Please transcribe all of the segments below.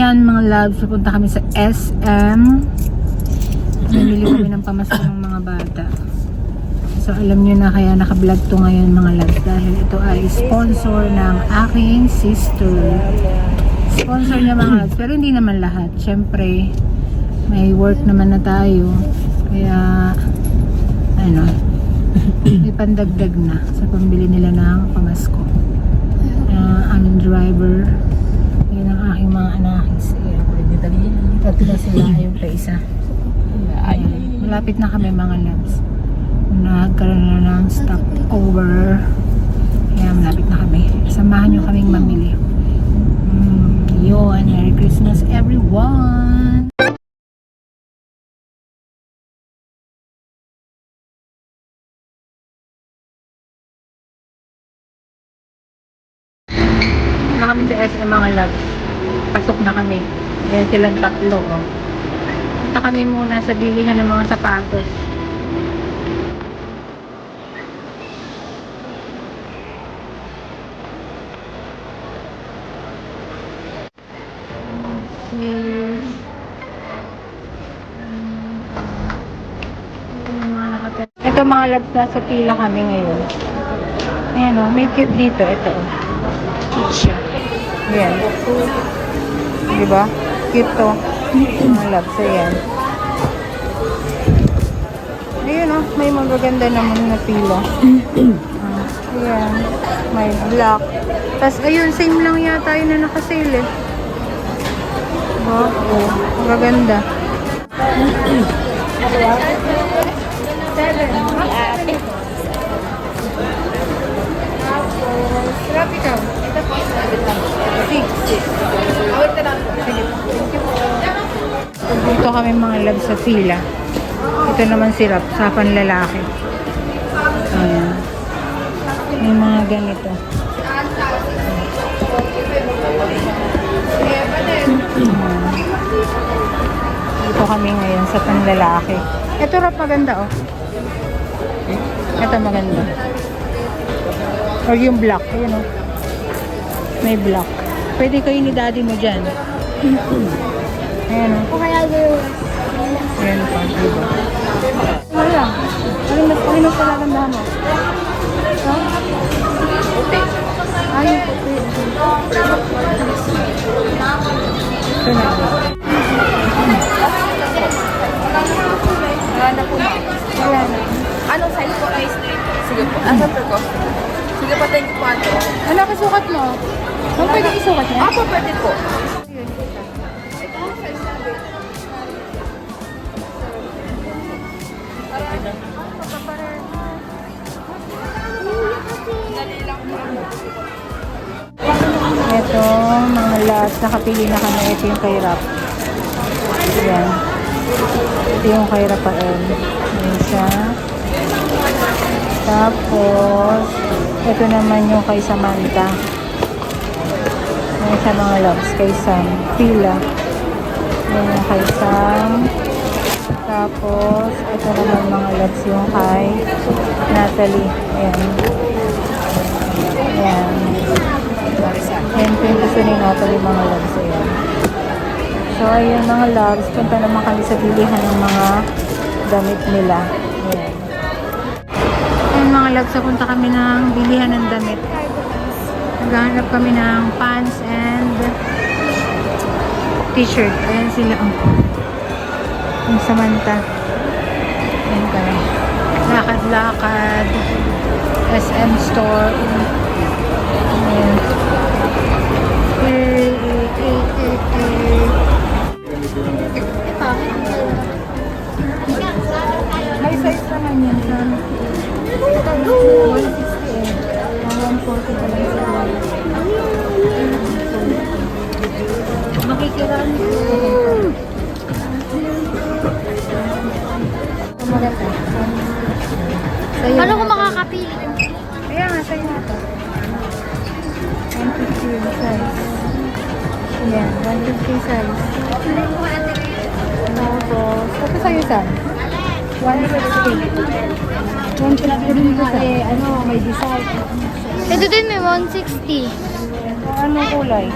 Ayan mga loves, pupunta kami sa SM. Namili kami ng pamasko ng mga bata. So alam nyo na kaya naka-vlog to ngayon mga loves dahil ito ay sponsor ng aking sister. Sponsor niya mga loves, pero hindi naman lahat. Syempre may work naman na tayo. Kaya ano, may pandagdag na sa pambili nila ng pamasko. Aming driver. Yan ang aking mga anakis. Tatlo sila yung pa isa. Malapit na kami mga loves. Nagkaroon na ng stopover. Kaya malapit na kami. Samahan nyo kaming mamili. Yun. Merry Christmas everyone! Na kami sa SM mga loves. Pasok na kami. Ayan silang tatlo. Oh. Punta kami muna sa bilihan ng mga sapatos. Ito mga loves, nasa pila kami ngayon. Ayan o, may cute dito. Ito o. Cute siya. Ayan. Diba? Cute to. Mga loves, ayan. Ayan o, may magaganda naman na pila. Ayan. May black. Tapos ayun, same lang yata yun na nakasale eh. Diba? O, magaganda. Sarap ikaw. Ito po. Dito kami mga loves sa fila. Ito naman sirap sa panlalaki. Ayan. May mga ganito. Dito kami ngayon sa panlalaki. Ito rap maganda oh. Ito maganda. Or yung black. Ayan o. May black. Pwede kayo ni daddy mo dyan. Ayan o. Ayan pa. Diba? Wala. Ano mas palagandahan mo? Ha? Puti. Yung puti. Ito na. Wala na po. Wala na. Anong size po? Size 3. Sige po. Asan po ko? Sige po, thank you po ato. Ano kasukat mo? Kung pwede isukat niya? Ako, pwede po. Ito, mga last, nakapili na kami. Ito yung kay Rap. Ayan. Ito yung kay Rafael. Ayan siya. Tapos, ito naman yung kay Samantha. Ayan siya mga loves. Kay Sam. Pila. Ayan yung kay Sam. Tapos, ito naman mga loves yung kay Natalie. Ayan. Ayan. Ayan po yung gusto ni Natalie mga loves. Ayan. So, ayan mga loves. Punta naman kami sa bilihan ng mga damit nila. Ayan. Ayan mga loves. Punta kami ng bilihan ng damit. Naghahanap kami ng pants and t-shirt. Ayan sila. Yung Samantha. Ayan kami. Lakad-lakad. SM store. Ayan. May size naman yan sa 160 eh. 140 pa lang sa makikiraan ko. Maganda. Paano ko makakapili? Kaya nga, sa'yo na ito. 150 yung size. Yan, 150 size. Tapos, ito sa'yo saan? 150. 150 rin ko sa. May design. Ito din may 160. Anong kulay?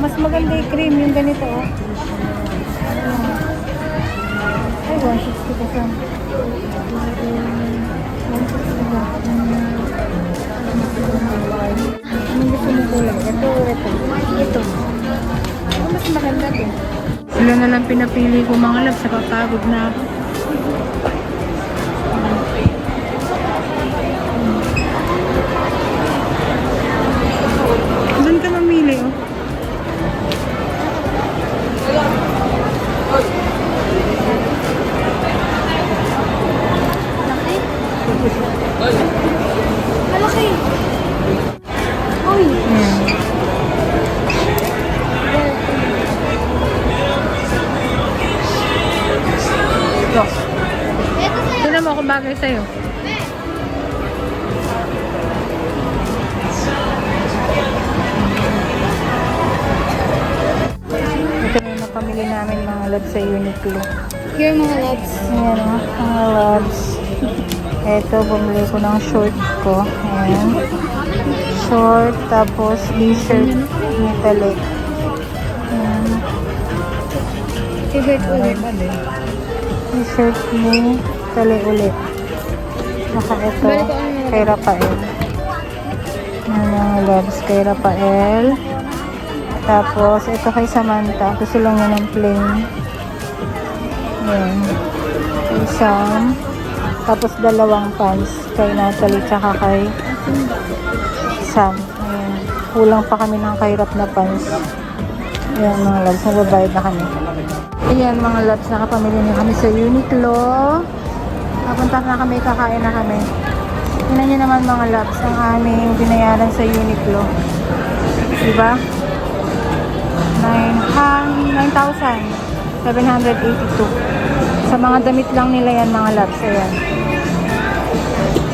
Mas maganda yung cream, yung ganito, oh. Ay, 160 pa siya. 160 ba? Anong gusto mo kulay? Ito o ito? Ito. Ito mas maganda to. Sila na lang pinapili ko mga love, sa papagod na ako. Doon ka mamili, oh. Malaki. Uy. Ayan. Ito. Tignan mo kung bagay sa'yo. Ito na yung napamili namin mga loves sa Uniqlo. Here mga loves. Ayan o, mga loves. Ito, bumili ko ng short ko. Ayan. Short, tapos t-shirt ni tali. Ayan. Favorite ulit. T-shirt ni tali ulit. Naka ito, kay Rafael. Ayan mga loves, kay Rafael. Tapos, ito kay Samantha. Gusto lang yun ng plain. Ayan. Kay Sam. Tapos, dalawang pants. Kay Natalie, tsaka kay Sam. Ayan. Kulang pa kami ng kairap na pants. Ayan mga loves. Nagbabayad na kami. Ayan mga loves. Nakapamili na kami sa Uniqlo. Napunta na kami. Kakain na kami. Tingnan nyo naman mga loves. Ang aming binayaran sa Uniqlo. Diba? 9,782. Sa mga damit lang nila yan mga loves. Ayan.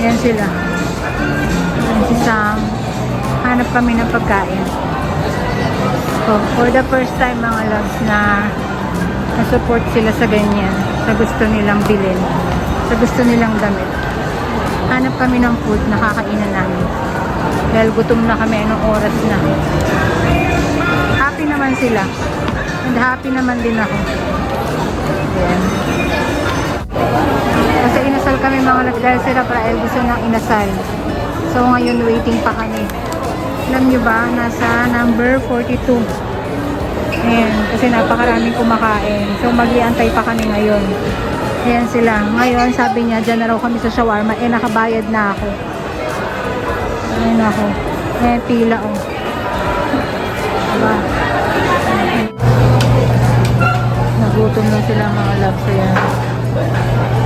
Ayan sila. Ayan si Sam. Hanap kami ng pagkain. So, for the first time mga loves na na-support sila sa ganyan. Sa gusto nilang bilhin. Sa gusto nilang damit. Hanap kami ng food na kakainan namin. Dahil gutom na kami anong oras na. Happy naman sila. And happy naman din ako. Ayan. Kasi inasal kami mga loves dahil si Rafael gusto nang inasal. So ngayon waiting pa kami. Alam nyo ba? Nasa number 42. Ayan. Kasi napakaraming kumakain. So mag-iantay pa kami ngayon. Ayan sila. Ngayon sabi niya dyan na raw kami sa shawarma. Eh nakabayad na ako. Ayan ako. Ayan pila oh. Diba? Nagutom na sila mga loves. Ayan.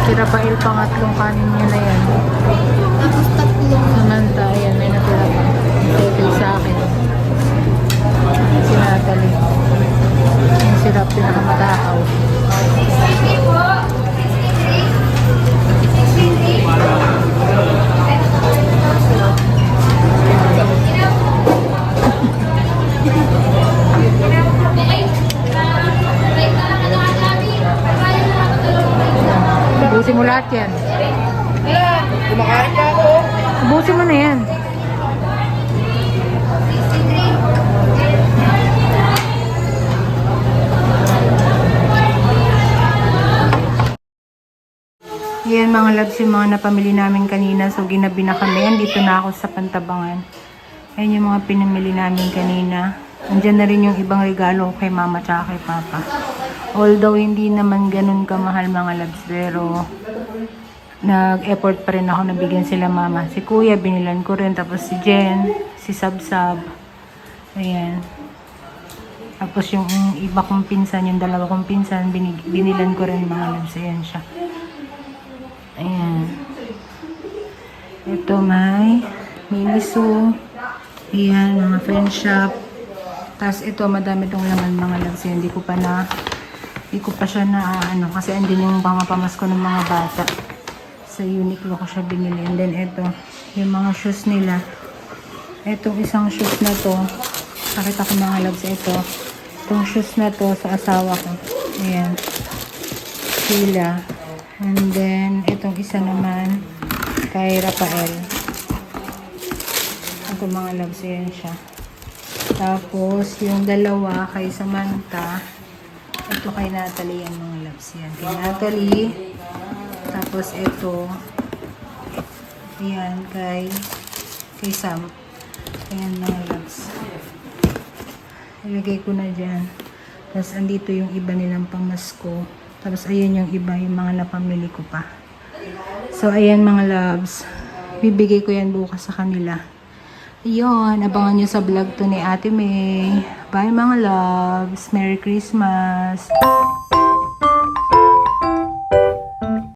Si Rafael pangatlong kanin niya na yan. Tapos tatlong. Samantha, ayan, may natira pa. Settle sa akin. Si Natalie. Yung sirap pinakamatakaw. Ubusin mo lahat yan. Kumakain ka ako. Ubusin mo na yan. Yan mga loves yung mga napamili namin kanina. So ginabi na kami. Andito na ako sa Pantabangan. Ayan yung mga pinamili namin kanina. Andyan na rin yung ibang regalo kay mama tsaka kay papa. Although hindi naman ganun kamahal mga loves. Pero nag-effort pa rin ako na bigyan sila mama. Si kuya binilan ko rin. Tapos si Jen, si Sabsab. Ayan. Tapos yung iba kong pinsan, yung dalawa kong pinsan, binilan ko rin mga loves. Ayan siya. Ayan. Ito may Miniso. Ayan, mga friend shop. Tapos ito, madami tong laman mga loves. Hindi ko pa siya na ano, kasi andin yung mga pamasko ng mga bata. Sa Uniqlo ko siya binili. And then ito, yung mga shoes nila. Itong isang shoes na to, pakita ko mga loves, ito. Itong shoes na to sa asawa ko. Ayan. Sila. And then, itong isa naman kay Rafael. Ito mga loves, ayan siya. Tapos, yung dalawa kay Samantha. Ito kay Natalie yan mga loves yan. Kay Natalie. Tapos ito. Ayan kay Sam. Ayan mga loves. Ilagay ko na dyan. Tapos andito yung iba nilang pamasko. Tapos ayan yung iba, yung mga napamili ko pa. So ayan mga loves. Bibigay ko yan bukas sa kanila. Ayun, abangan nyo sa vlog to ni Ate May. Bye mga loves. Merry Christmas.